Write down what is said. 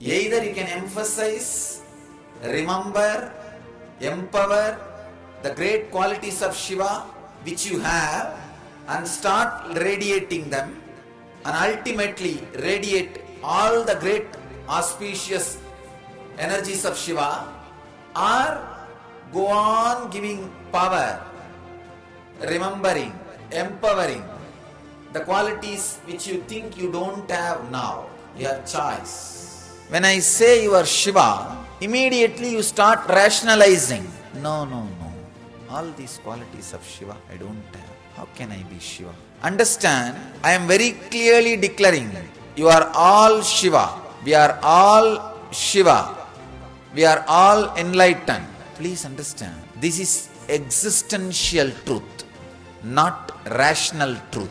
Either you can emphasize, remember, empower the great qualities of Shiva which you have and start radiating them, and ultimately radiate all the great auspicious energies of Shiva, or go on giving power, remembering, empowering the qualities which you think you don't have now. Your choice. When I say you are Shiva, immediately you start rationalizing. No. All these qualities of Shiva I don't have. How can I be Shiva? Understand, I am very clearly declaring, you are all Shiva. We are all Shiva. We are all enlightened. Please understand, this is existential truth, not rational truth.